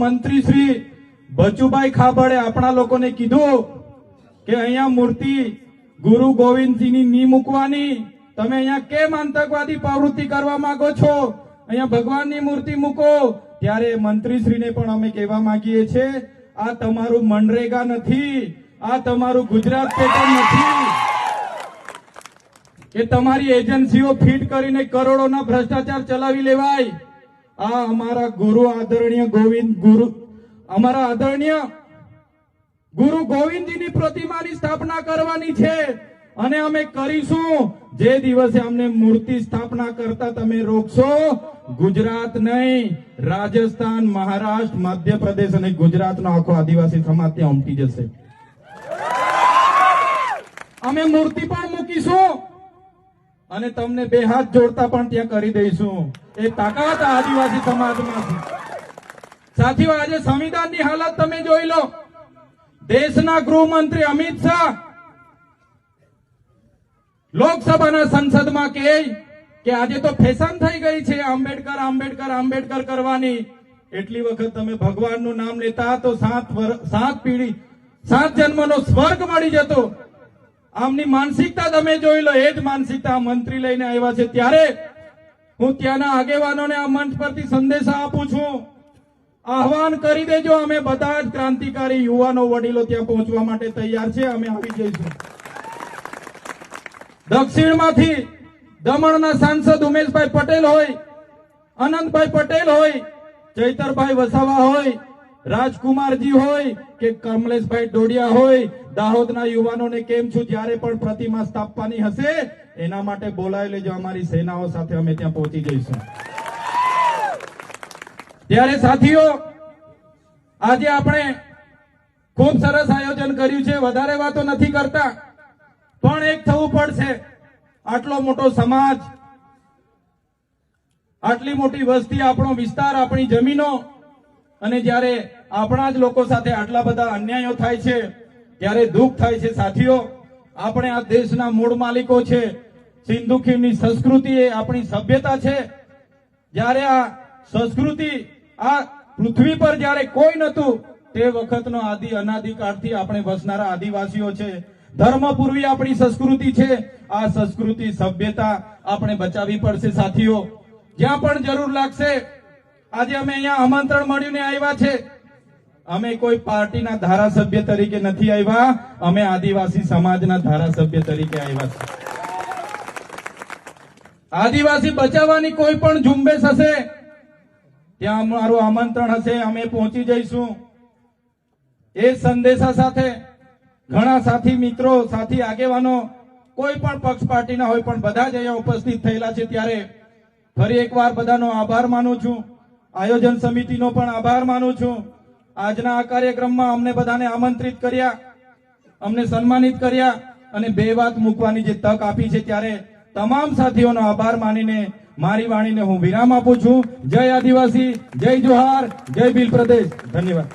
મંત્રી શ્રી બચુભાઈ ખાબડે આપણા લોકોને કીધું કે અહીંયા મૂર્તિ ગુરુ ગોવિંદસિંહની ની મૂકવાની, તમે અહીંયા કેમ આતંકવાદી પ્રવૃત્તિ કરવા માંગો છો, અહીંયા ભગવાનની મૂર્તિ મૂકો। ત્યારે મંત્રીશ્રીને પણ અમે કહેવા માંગીએ છીએ, આ તમારું મનરેગા નથી, આ તમારું ગુજરાત પેટર્ન નથી કે તમારી એજન્સીઓ ફીટ કરીને કરોડોના ભ્રષ્ટાચાર ચલાવી લેવાય। આ અમારા ગુરુ આદરણીય અમારા આદરણીય ગુરુ ગોવિંદજીની પ્રતિમાની સ્થાપના કરવાની છે અને અમે કરીશું। જે દિવસે અમને મૂર્તિ સ્થાપના કરતા તમે રોકશો, ગુજરાત નહીં, રાજસ્થાન, મહારાષ્ટ્ર, મધ્યપ્રદેશ અને ગુજરાતનો આખો આદિવાસી સમાજ ત્યાં ઉમટી જશે। અમે મૂર્તિ પણ મૂકીશું અને તમને બે હાથ જોડતા પણ ત્યાં કરી દઈશું। એ તાકાત આદિવાસી સમાજમાં છે। સાથીઓ, આજે સંવિધાનની હાલત તમે જોઈ લો। દેશના ગૃહમંત્રી અમિત શાહ લોકસભાના સંસદમાં કહે કે આજે તો ફેશન થઈ ગઈ છે આંબેડકર આંબેડકર આંબેડકર કરવાની। એટલી વખત તમે ભગવાનનું નામ લેતા તો સાત જન્મનો સ્વર્ગ મળી જતો। આમની માનસિકતા તમે જોઈ લો। એ જ માનસિકતા મંત્રી લઈને આવ્યા છે। ત્યારે હું ત્યાંના આગેવાનોને આ મંચ પરથી સંદેશા આપું છું, આહવાન કરી દેજો। અમે બધા જ ક્રાંતિકારી યુવાનો વડીલો ત્યાં પહોંચવા માટે તૈયાર છે। અમે આવી જઈશું। દક્ષિણમાંથી દમણના સાંસદ ઉમેશભાઈ પટેલ હોય, અનંતભાઈ પટેલ હોય, ચૈતરભાઈ વસાવા હોય, રાજકુમારજી હોય કે કમલેશભાઈ ડોડિયા હોય, દાહોદના યુવાનોને કેમ છું, જ્યારે પણ પ્રતિમા સ્થાપવાની હશે એના માટે બોલાવી લેજો। અમારી સેનાઓ સાથે અમે ત્યાં પહોંચી જઈશું। ત્યારે સાથીઓ, આજે આપણે ખૂબ સરસ આયોજન કર્યું છે। વધારે વાતો નથી કરતા, પણ એક થવું પડશે। આટલો મોટો સમાજ, આટલી મોટી વસ્તી, આપણો વિસ્તાર, આપણી જમીનો, અને જ્યારે આપણા જ લોકો સાથે આટલા બધા અન્યાયો થાય છે ત્યારે દુઃખ થાય છે। સાથીઓ, આપણે આ દેશના મૂળ માલિકો છે। સિંધુ ખીણની સંસ્કૃતિ એ આપણી સભ્યતા છે। જ્યારે આ સંસ્કૃતિ આ પૃથ્વી પર જ્યારે કોઈ નતું તે વખતનો અનાદિકાળથી આપણે વસનારા આદિવાસીઓ છે। ધર્મપૂર્વી આપણી સંસ્કૃતિ છે। આ સંસ્કૃતિ સભ્યતા આપણે બચાવવી પડશે। સાથીઓ, જ્યાં પણ જરૂર લાગશે, આજે અમે અહીંયા આમંત્રણ મળીને આવ્યા છે। અમે કોઈ પાર્ટીના ધારાસભ્ય તરીકે નથી આવ્યા, અમે આદિવાસી સમાજના ધારાસભ્ય તરીકે આવ્યા છે। આદિવાસી બચાવવાની કોઈ પણ ઝુંબેશ હશે ત્યાં અમારું આમંત્રણ હશે, અમે પહોંચી જઈશું। એ સંદેશા સાથે ઘણા સાથી મિત્રો, સાથી આગેવાનો, કોઈ પણ પક્ષ પાર્ટીના હોય પણ બધા જ અહીંયા ઉપસ્થિત થયેલા છે। ત્યારે ફરી એકવાર બધાનો આભાર માનું છું। આયોજન સમિતિનો પણ આભાર માનું છું। આજના આ કાર્યક્રમમાં અમને બધાને આમંત્રિત કર્યા, અમને સન્માનિત કર્યા અને બે વાત મૂકવાની જે તક આપી છે, ત્યારે તમામ સાથીઓનો આભાર માનીને મારી વાણીને હું વિરામ આપું છું। જય આદિવાસી, જય જોહાર, જય ભીલ પ્રદેશ। ધન્યવાદ।